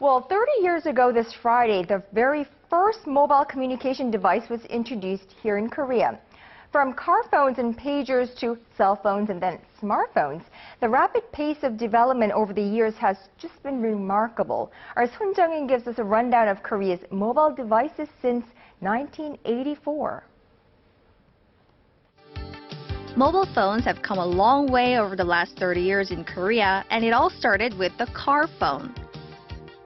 Well, 30 years ago this Friday, the very first mobile communication device was introduced here in Korea. From car phones and pagers to cell phones and then smartphones, the rapid pace of development over the years has just been remarkable. Our Son Jung-in gives us a rundown of Korea's mobile devices since 1984. Mobile phones have come a long way over the last 30 years in Korea, and it all started with the car phone.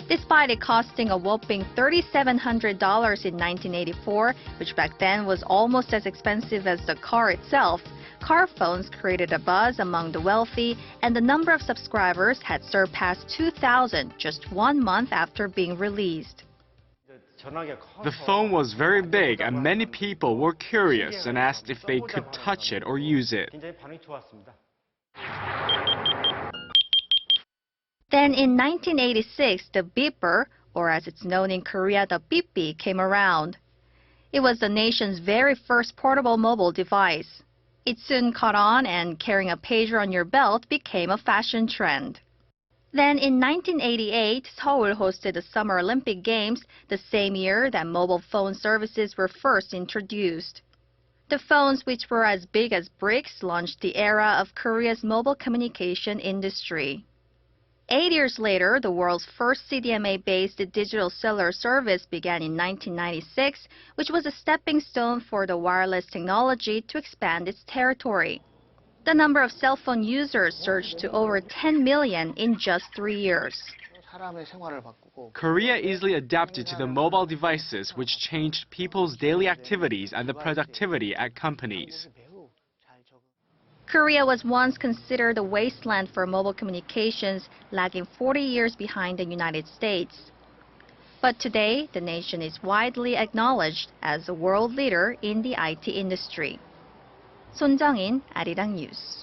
Despite it costing a whopping $3,700 in 1984, which back then was almost as expensive as the car itself, car phones created a buzz among the wealthy, and the number of subscribers had surpassed 2,000 just 1 month after being released. The phone was very big, and many people were curious and asked if they could touch it or use it. Then in 1986, the beeper, or as it's known in Korea, the 삐삐, came around. It was the nation's very first portable mobile device. It soon caught on, and carrying a pager on your belt became a fashion trend. Then in 1988, Seoul hosted the Summer Olympic Games, the same year that mobile phone services were first introduced. The phones, which were as big as bricks, launched the era of Korea's mobile communication industry. 8 years later, the world's first CDMA-based digital cellular service began in 1996, which was a stepping stone for the wireless technology to expand its territory. The number of cell phone users surged to over 10 million in just 3 years. Korea easily adapted to the mobile devices, which changed people's daily activities and the productivity at companies. Korea was once considered a wasteland for mobile communications, lagging 40 years behind the United States. But today, the nation is widely acknowledged as a world leader in the IT industry. Son Jung-in, Arirang News.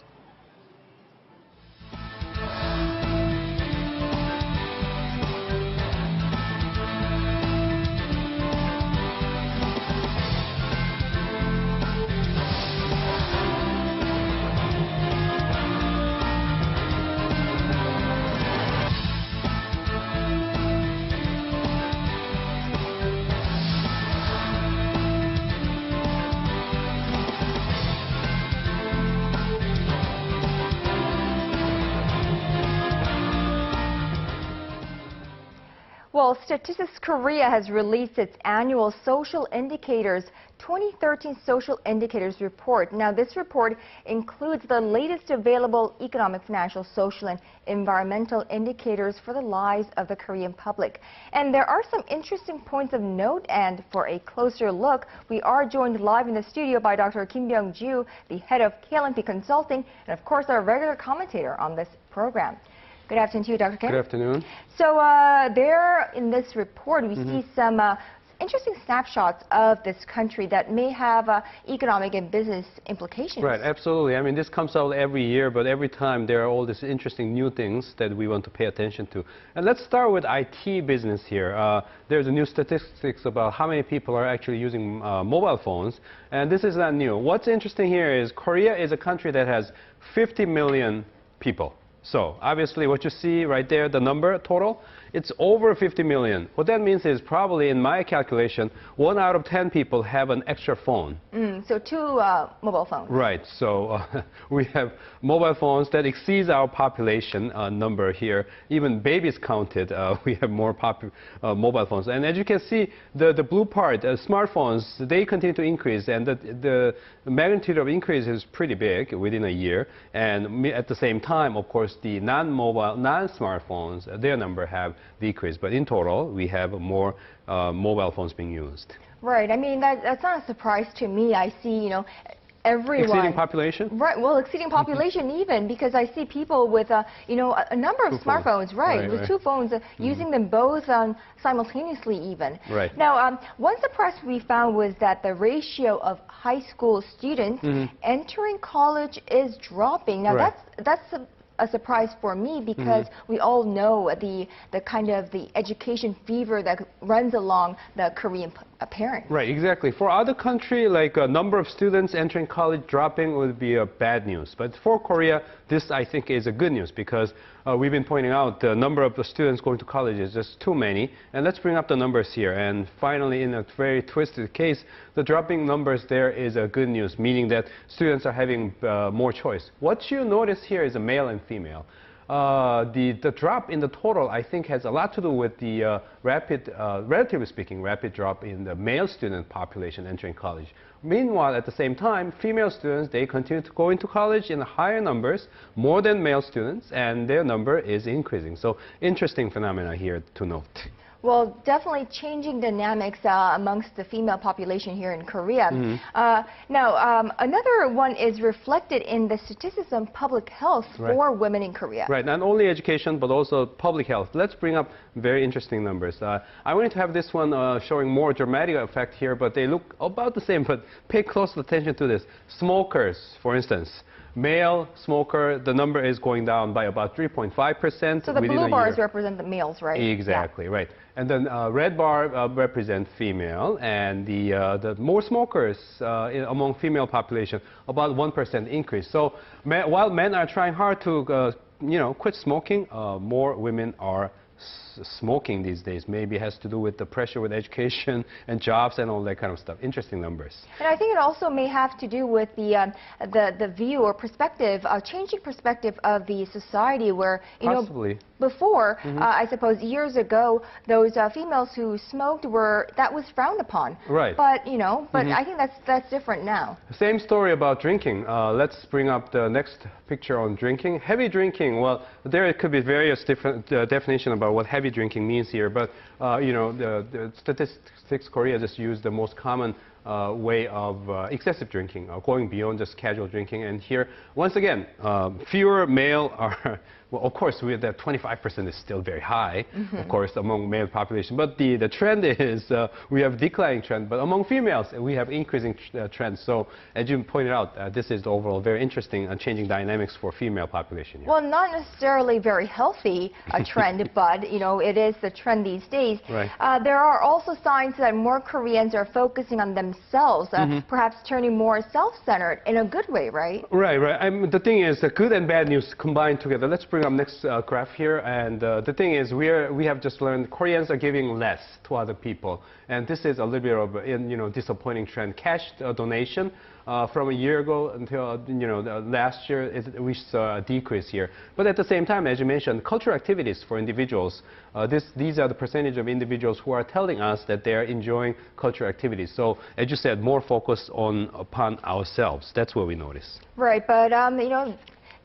Well, Statistics Korea has released its annual Social Indicators 2013 Social Indicators Report. Now, this report includes the latest available economic, financial, social, and environmental indicators for the lives of the Korean public. And there are some interesting points of note, and for a closer look, we are joined live in the studio by Dr. Kim Byung-ju, the head of KLNP Consulting, and of course, our regular commentator on this program. Good afternoon to you, Dr. Kim. Good afternoon. So there in this report, we see some interesting snapshots of this country that may have economic and business implications. Right, absolutely. I mean, this comes out every year, but every time there are all these interesting new things that we want to pay attention to. And let's start with IT business here. There's a new statistics about how many people are actually using mobile phones, and this is not new. What's interesting here is Korea is a country that has 50 million people. So obviously what you see right there, the number total, it's over 50 million. What that means is probably in my calculation, 1 out of 10 people have an extra phone. So 2 mobile phones. Right. So we have mobile phones that exceeds our population number here. Even babies counted, we have more mobile phones. And as you can see, the blue part, smartphones, they continue to increase. And the magnitude of increase is pretty big within a year. And at the same time, of course, the non-mobile, non-smartphones, their number have decreased. But in total, we have more mobile phones being used. Right. I mean, that's not a surprise to me. I see, you know, everyone. Exceeding population? Right. Well, exceeding population even, because I see people with, you know, a number of smartphones, right, with 2 phones, using them both simultaneously even. Right. Now, one surprise we found was that the ratio of high school students entering college is dropping. Now, that's a surprise for me, because we all know the kind of the education fever that runs along the Korean apparent. Right, exactly. For other country, like a number of students entering college dropping would be a bad news. But for Korea, this I think is a good news because we've been pointing out the number of the students going to college is just too many. And let's bring up the numbers here. And finally, in a very twisted case, the dropping numbers there is a good news, meaning that students are having more choice. What you notice here is a male and female. The drop in the total, I think, has a lot to do with the relatively speaking, rapid drop in the male student population entering college. Meanwhile, at the same time, female students, they continue to go into college in higher numbers, more than male students, and their number is increasing. So, interesting phenomena here to note. Well, definitely changing dynamics amongst the female population here in Korea. Now, another one is reflected in the statistics on public health for women in Korea. Right, not only education, but also public health. Let's bring up very interesting numbers. I wanted to have this one showing more dramatic effect here, but they look about the same, but pay close attention to this. Smokers, for instance. Male smoker, the number is going down by about 3.5%. So the blue bars represent the males, right? Exactly, right. And then red bar represent female, and the more smokers among female population, about 1% increase. So while men are trying hard to quit smoking, more women are smoking these days. Maybe it has to do with the pressure with education and jobs and all that kind of stuff. Interesting numbers. And I think it also may have to do with the view or perspective, changing perspective of the society where, Possibly. Before, I suppose years ago, those females who smoked that was frowned upon. Right. But, I think that's different now. Same story about drinking. Let's bring up the next picture on drinking. Heavy drinking, well, there could be various different definitions about what heavy drinking means here, but the Statistics Korea just used the most common way of excessive drinking, going beyond just casual drinking. And here, once again, fewer male are, well, of course, with that 25% is still very high, of course, among male population. But the trend is we have declining trend, but among females, we have increasing trend. So, as you pointed out, this is overall very interesting changing dynamics for female population here. Well, not necessarily very healthy trend, but, it is the trend these days. Right. There are also signs that more Koreans are focusing on themselves, perhaps turning more self-centered in a good way, right? Right, right. The thing is, the good and bad news combined together. Let's bring up next graph here. And the thing is, we have just learned Koreans are giving less to other people. And this is a little bit of a disappointing trend. Cash donation from a year ago until last year, we saw a decrease here. But at the same time, as you mentioned, cultural activities for individuals. These are the percentage of individuals who are telling us that they are enjoying cultural activities. So, as you said, more focus upon ourselves. That's what we notice. Right, but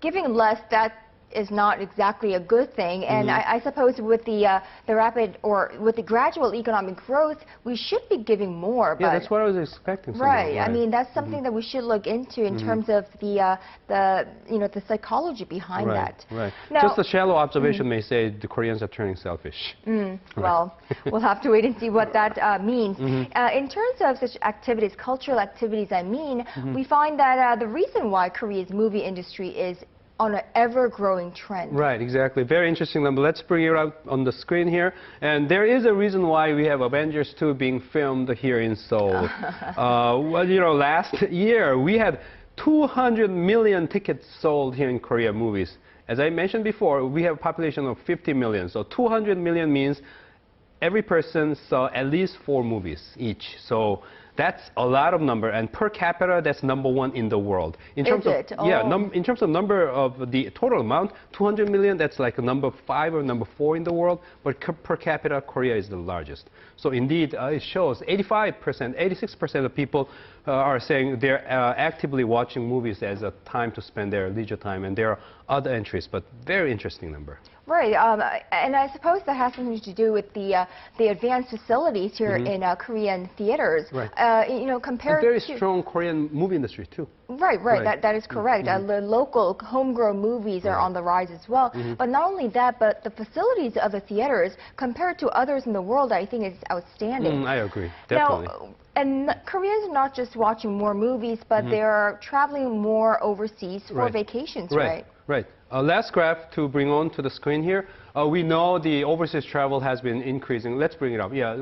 giving less, that is not exactly a good thing. And I suppose with the rapid or with the gradual economic growth, we should be giving more. Yeah, that's what I was expecting. Right. I mean, that's something that we should look into in terms of the psychology behind that. Right. Now, just a shallow observation may say the Koreans are turning selfish. Well, we'll have to wait and see what that means. In terms of such activities, cultural activities, we find that the reason why Korea's movie industry is on an ever-growing trend. Right, exactly. Very interesting number. Let's bring it up on the screen here. And there is a reason why we have Avengers 2 being filmed here in Seoul. Well, last year we had 200 million tickets sold here in Korea movies. As I mentioned before, we have a population of 50 million. So 200 million means every person saw at least 4 movies each. So that's a lot of number, and per capita, that's #1 in the world. In terms of, in terms of number of the total amount, 200 million, that's like a #5 or #4 in the world, but per capita, Korea is the largest. So indeed, it shows 85%, 86% of people are saying they're actively watching movies as a time to spend their leisure time, and there are other entries, but very interesting number. Right, and I suppose that has something to do with the advanced facilities here in Korean theaters. Right. Compared a very to strong Korean movie industry too. Right. That is correct. The local homegrown movies are on the rise as well. But not only that, but the facilities of the theaters compared to others in the world, I think is outstanding. I agree, definitely. Now, and Koreans are not just watching more movies, but they're traveling more overseas for vacations, right? Right. Last graph to bring on to the screen here. We know the overseas travel has been increasing. Let's bring it up. Yeah,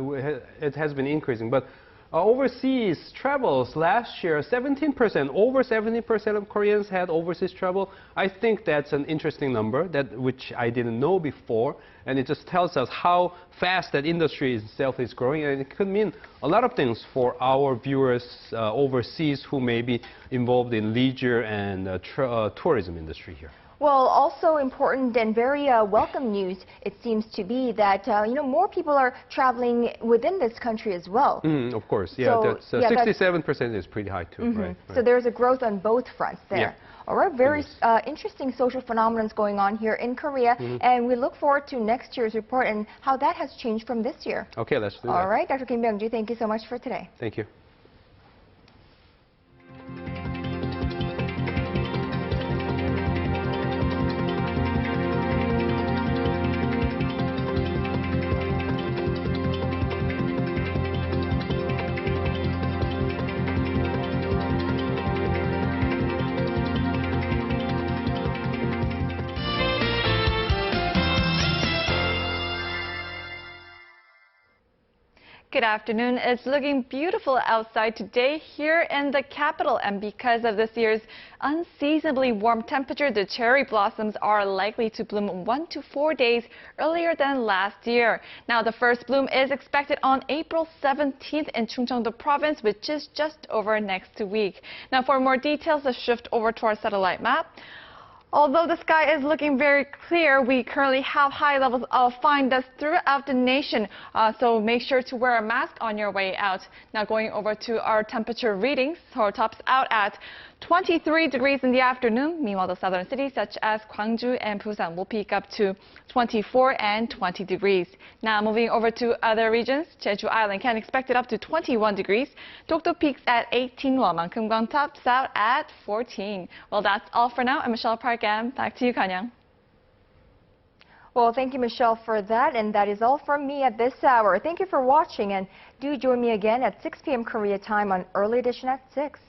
it has been increasing. But Overseas travels last year, 17%, over 70% of Koreans had overseas travel. I think that's an interesting number, which I didn't know before, and it just tells us how fast that industry itself is growing, and it could mean a lot of things for our viewers overseas who may be involved in leisure and tourism industry here. Well, also important and very welcome news, it seems to be that, more people are traveling within this country as well. Of course, yeah, So, that's 67% is pretty high too, right? So there's a growth on both fronts there. Yeah. All right, very interesting social phenomena going on here in Korea, and we look forward to next year's report and how that has changed from this year. Okay, let's do that. All right, Dr. Kim Byung-ju, thank you so much for today. Thank you. Good afternoon. It's looking beautiful outside today here in the capital, and because of this year's unseasonably warm temperature, the cherry blossoms are likely to bloom 1 to 4 days earlier than last year. Now, the first bloom is expected on April 17th in Chungcheongdo province, which is just over next week. Now, for more details, let's shift over to our satellite map. Although the sky is looking very clear, we currently have high levels of fine dust throughout the nation, so make sure to wear a mask on your way out. Now going over to our temperature readings, Seoul tops out at 23 degrees in the afternoon. Meanwhile, the southern cities such as Gwangju and Busan will peak up to 24 and 20 degrees. Now moving over to other regions, Jeju Island can expect it up to 21 degrees. Dokdo peaks at 18, while Mankeumgang tops out at 14. Well, that's all for now. I'm Michelle Park, and back to you, Kanyang. Well, thank you, Michelle, for that, and that is all from me at this hour. Thank you for watching, and do join me again at 6 p.m. Korea time on Early Edition at 6.